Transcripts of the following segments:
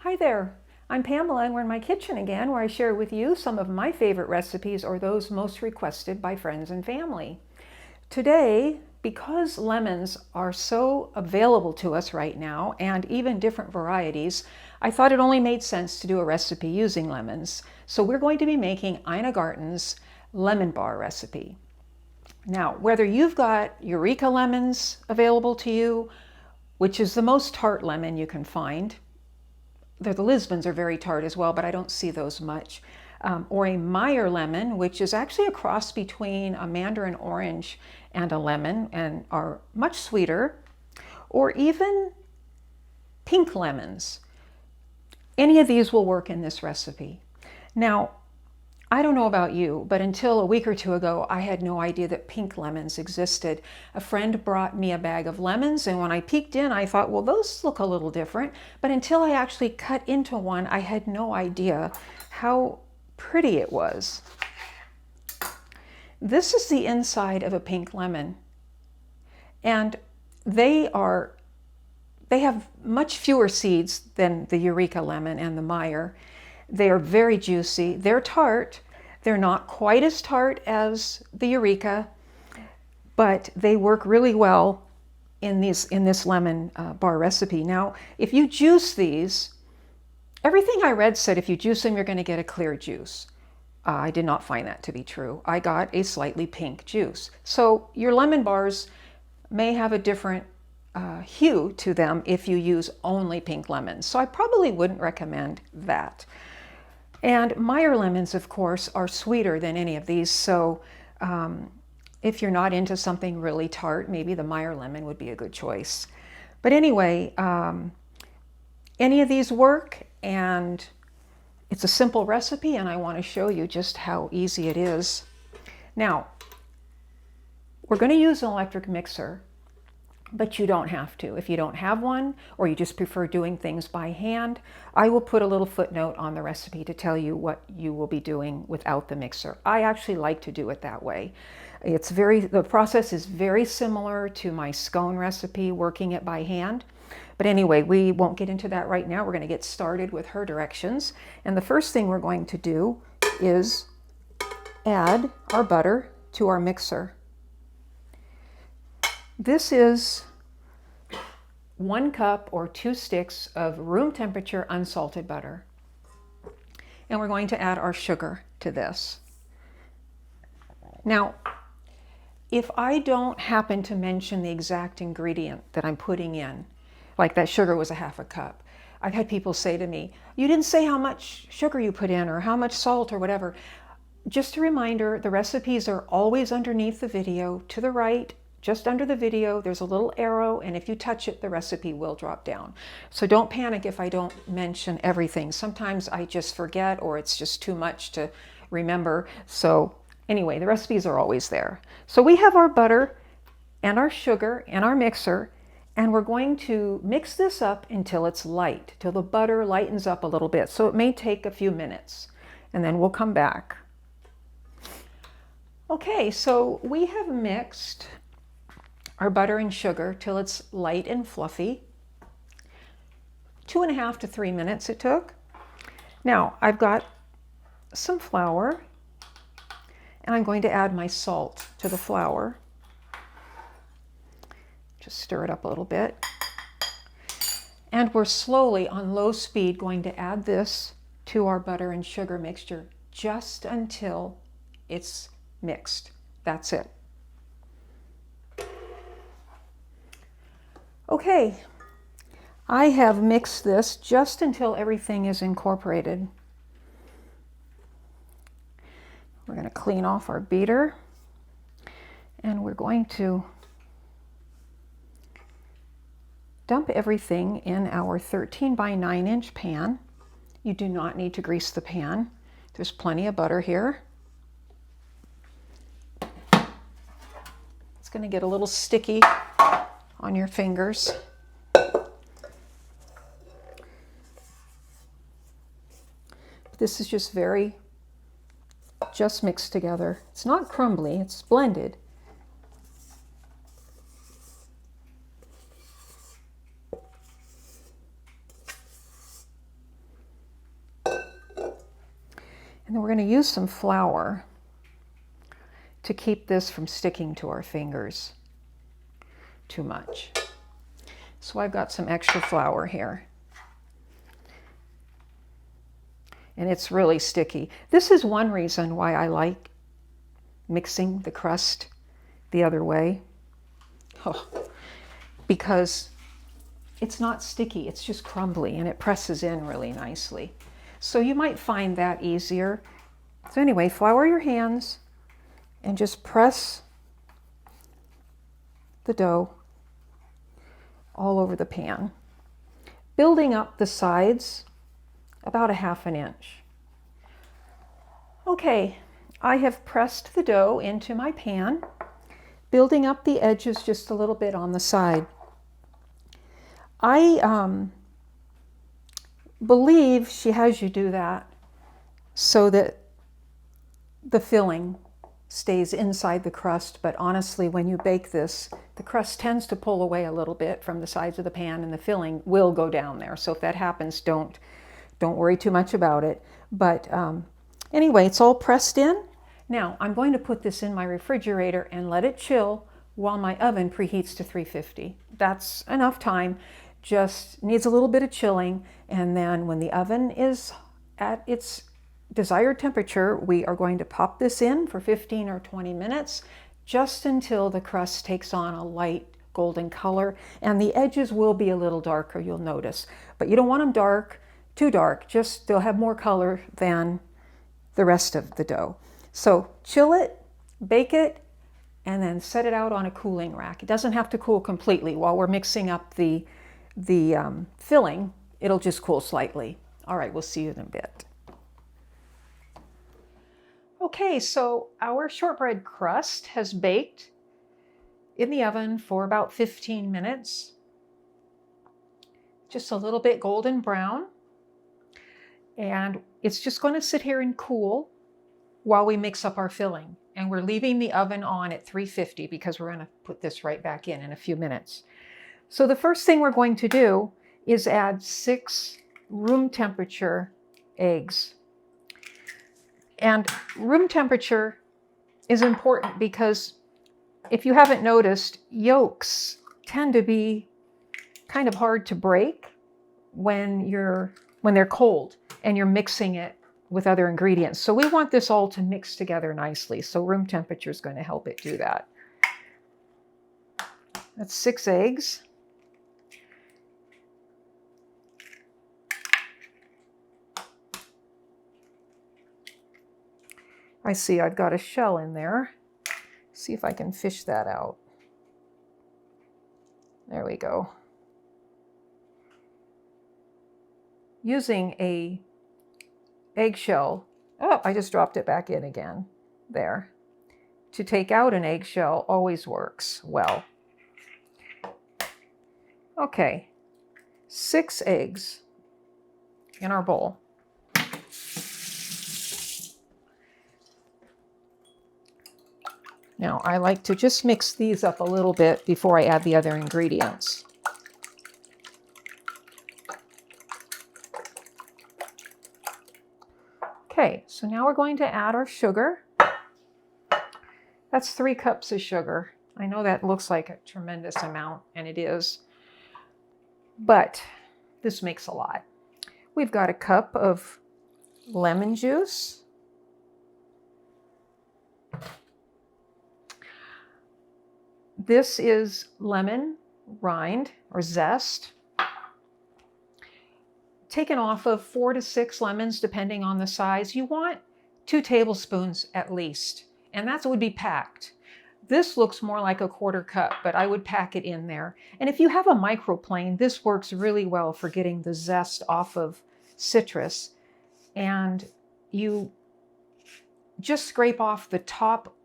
Hi there, I'm Pamela and we're in my kitchen again where I share with you some of my favorite recipes or those most requested by friends and family. Today, because lemons are so available to us right now and even different varieties, I thought it only made sense to do a recipe using lemons. So we're going to be making Ina Garten's lemon bar recipe. Now, whether you've got Eureka lemons available to you, which is the most tart lemon you can find, the Lisbons are very tart as well, but I don't see those much. Or a Meyer lemon, which is actually a cross between a mandarin orange and a lemon and are much sweeter. Or even pink lemons. Any of these will work in this recipe. Now, I don't know about you, but until a week or two ago, I had no idea that pink lemons existed. A friend brought me a bag of lemons, and when I peeked in, I thought, well, those look a little different. But until I actually cut into one, I had no idea how pretty it was. This is the inside of a pink lemon, and they have much fewer seeds than the Eureka lemon and the Meyer. They are very juicy. They're tart. They're not quite as tart as the Eureka, but they work really well in this lemon bar recipe. Now, if you juice these, everything I read said if you juice them, you're going to get a clear juice. I did not find that to be true. I got a slightly pink juice. So your lemon bars may have a different hue to them if you use only pink lemons. So I probably wouldn't recommend that. And Meyer lemons, of course, are sweeter than any of these. So if you're not into something really tart, maybe the Meyer lemon would be a good choice. But anyway, any of these work, and it's a simple recipe, and I want to show you just how easy it is. Now, we're going to use an electric mixer, but you don't have to. If you don't have one, or you just prefer doing things by hand, I will put a little footnote on the recipe to tell you what you will be doing without the mixer. I actually like to do it that way. The process is very similar to my scone recipe, working it by hand. But anyway, we won't get into that right now. We're going to get started with her directions. And the first thing we're going to do is add our butter to our mixer. This is 1 cup or 2 sticks of room temperature unsalted butter. And we're going to add our sugar to this. Now, if I don't happen to mention the exact ingredient that I'm putting in, like that sugar was a 1/2 cup, I've had people say to me, you didn't say how much sugar you put in or how much salt or whatever. Just a reminder, the recipes are always underneath the video to the right. Just under the video, there's a little arrow, and if you touch it, the recipe will drop down. So don't panic if I don't mention everything. Sometimes I just forget, or it's just too much to remember. So anyway, the recipes are always there. So we have our butter and our sugar and our mixer, and we're going to mix this up until it's light, till the butter lightens up a little bit. So it may take a few minutes, and then we'll come back. Okay, so we have mixed our butter and sugar till it's light and fluffy. 2.5 to 3 minutes it took. Now I've got some flour, and I'm going to add my salt to the flour. Just stir it up a little bit. And we're slowly, on low speed, going to add this to our butter and sugar mixture just until it's mixed. That's it. Okay, I have mixed this just until everything is incorporated. We're going to clean off our beater, and we're going to dump everything in our 13 by 9 inch pan. You do not need to grease the pan. There's plenty of butter here. It's going to get a little sticky on your fingers. This is just mixed together. It's not crumbly, it's blended. And then we're going to use some flour to keep this from sticking to our fingers too much. So I've got some extra flour here. And it's really sticky. This is one reason why I like mixing the crust the other way. Oh, because it's not sticky, it's just crumbly and it presses in really nicely. So you might find that easier. So anyway, flour your hands and just press the dough all over the pan, building up the sides about 1/2 inch. Okay, I have pressed the dough into my pan, building up the edges just a little bit on the side. I believe she has you do that so that the filling stays inside the crust, but honestly, when you bake this, the crust tends to pull away a little bit from the sides of the pan and the filling will go down there. So if that happens, don't worry too much about it. But anyway, it's all pressed in. Now, I'm going to put this in my refrigerator and let it chill while my oven preheats to 350. That's enough time, just needs a little bit of chilling. And then when the oven is at its desired temperature, we are going to pop this in for 15 or 20 minutes, just until the crust takes on a light golden color. And the edges will be a little darker, you'll notice. But you don't want them dark, too dark, just they'll have more color than the rest of the dough. So chill it, bake it, and then set it out on a cooling rack. It doesn't have to cool completely while we're mixing up the filling. It'll just cool slightly. All right, we'll see you in a bit. Okay, so our shortbread crust has baked in the oven for about 15 minutes. Just a little bit golden brown. And it's just going to sit here and cool while we mix up our filling. And we're leaving the oven on at 350 because we're going to put this right back in a few minutes. So the first thing we're going to do is add 6 room temperature eggs. And room temperature is important because if you haven't noticed, yolks tend to be kind of hard to break when they're cold and you're mixing it with other ingredients. So we want this all to mix together nicely. So room temperature is going to help it do that. That's 6 eggs. I see I've got a shell in there. See if I can fish that out. There we go. Using a eggshell, oh, I just dropped it back in again. There. To take out an eggshell always works well. Okay, 6 eggs in our bowl. Now, I like to just mix these up a little bit before I add the other ingredients. Okay, so now we're going to add our sugar. That's 3 cups of sugar. I know that looks like a tremendous amount, and it is, but this makes a lot. We've got a cup of lemon juice. This is lemon rind or zest, taken off of 4 to 6 lemons, depending on the size. You want 2 tablespoons at least, and that would be packed. This looks more like a 1/4 cup, but I would pack it in there. And if you have a microplane, this works really well for getting the zest off of citrus. And you just scrape off the top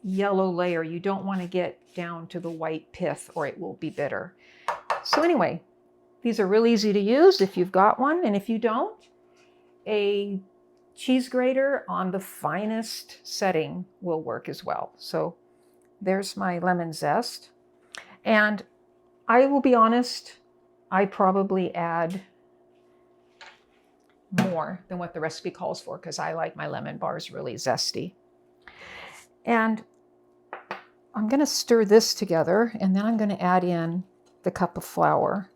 yellow layer. You don't want to get down to the white pith or it will be bitter. So anyway, these are real easy to use if you've got one, and if you don't, a cheese grater on the finest setting will work as well. So there's my lemon zest. And I will be honest, I probably add more than what the recipe calls for because I like my lemon bars really zesty. And I'm going to stir this together, and then I'm going to add in the cup of flour,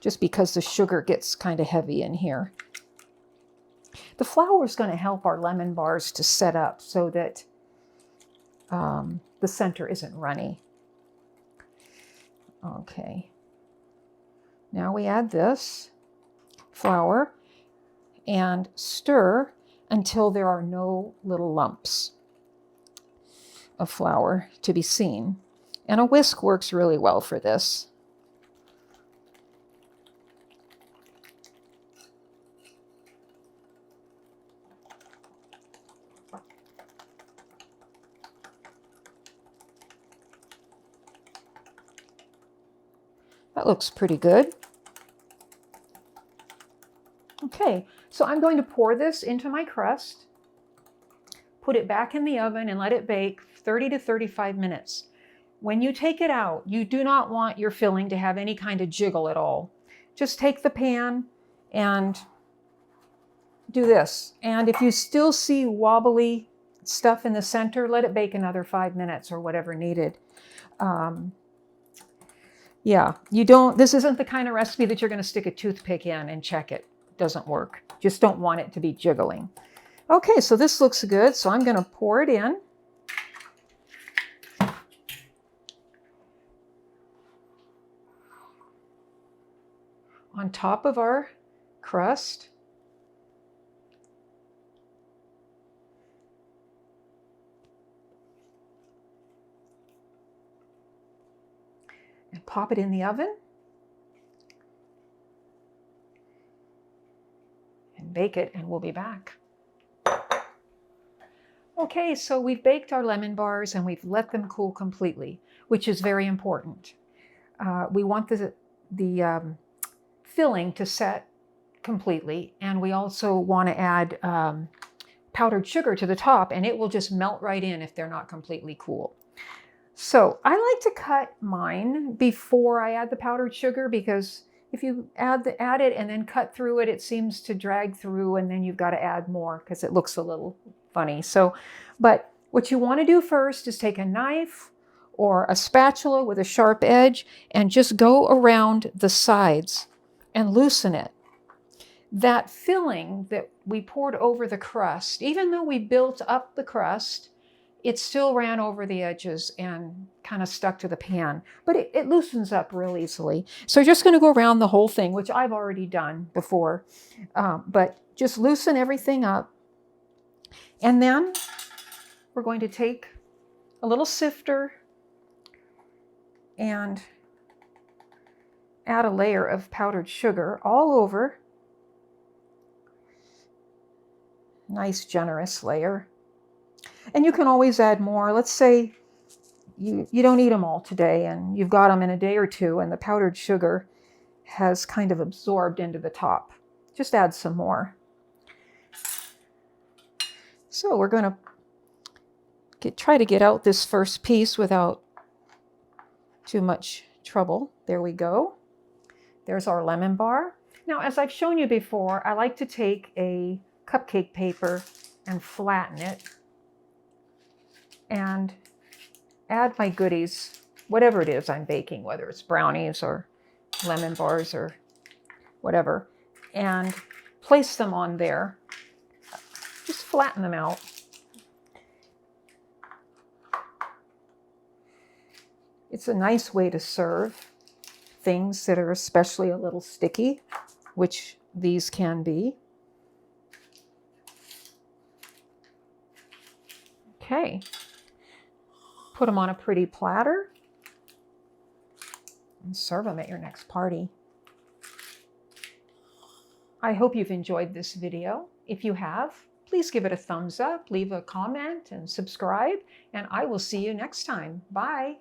just because the sugar gets kind of heavy in here. The flour is going to help our lemon bars to set up so that the center isn't runny. Okay. Now we add this flour and stir until there are no little lumps of flour to be seen. And a whisk works really well for this. That looks pretty good. Okay, so I'm going to pour this into my crust, put it back in the oven and let it bake 30 to 35 minutes. When you take it out, you do not want your filling to have any kind of jiggle at all. Just take the pan and do this. And if you still see wobbly stuff in the center, let it bake another 5 minutes or whatever needed. Yeah, this isn't the kind of recipe that you're going to stick a toothpick in and check it. It doesn't work. Just don't want it to be jiggling. Okay, so this looks good. So I'm going to pour it in. On top of our crust. And pop it in the oven. And bake it, and we'll be back. Okay, so we've baked our lemon bars and we've let them cool completely, which is very important. We want the filling to set completely, and we also want to add powdered sugar to the top, and it will just melt right in if they're not completely cool. So I like to cut mine before I add the powdered sugar, because if you add it and then cut through it, it seems to drag through, and then you've got to add more because it looks a little funny. But what you want to do first is take a knife or a spatula with a sharp edge and just go around the sides and loosen it. That filling that we poured over the crust, even though we built up the crust, it still ran over the edges and kind of stuck to the pan. But it loosens up real easily. So you're just going to go around the whole thing, which I've already done before. But just loosen everything up. And then we're going to take a little sifter and add a layer of powdered sugar all over. Nice, generous layer. And you can always add more. Let's say you don't eat them all today and you've got them in a day or two and the powdered sugar has kind of absorbed into the top. Just add some more. So we're going to try to get out this first piece without too much trouble. There we go. There's our lemon bar. Now, as I've shown you before, I like to take a cupcake paper and flatten it and add my goodies, whatever it is I'm baking, whether it's brownies or lemon bars or whatever, and place them on there. Just flatten them out. It's a nice way to serve things that are especially a little sticky, which these can be. Okay. Put them on a pretty platter and serve them at your next party. I hope you've enjoyed this video. If you have, please give it a thumbs up, leave a comment, and subscribe, and I will see you next time. Bye.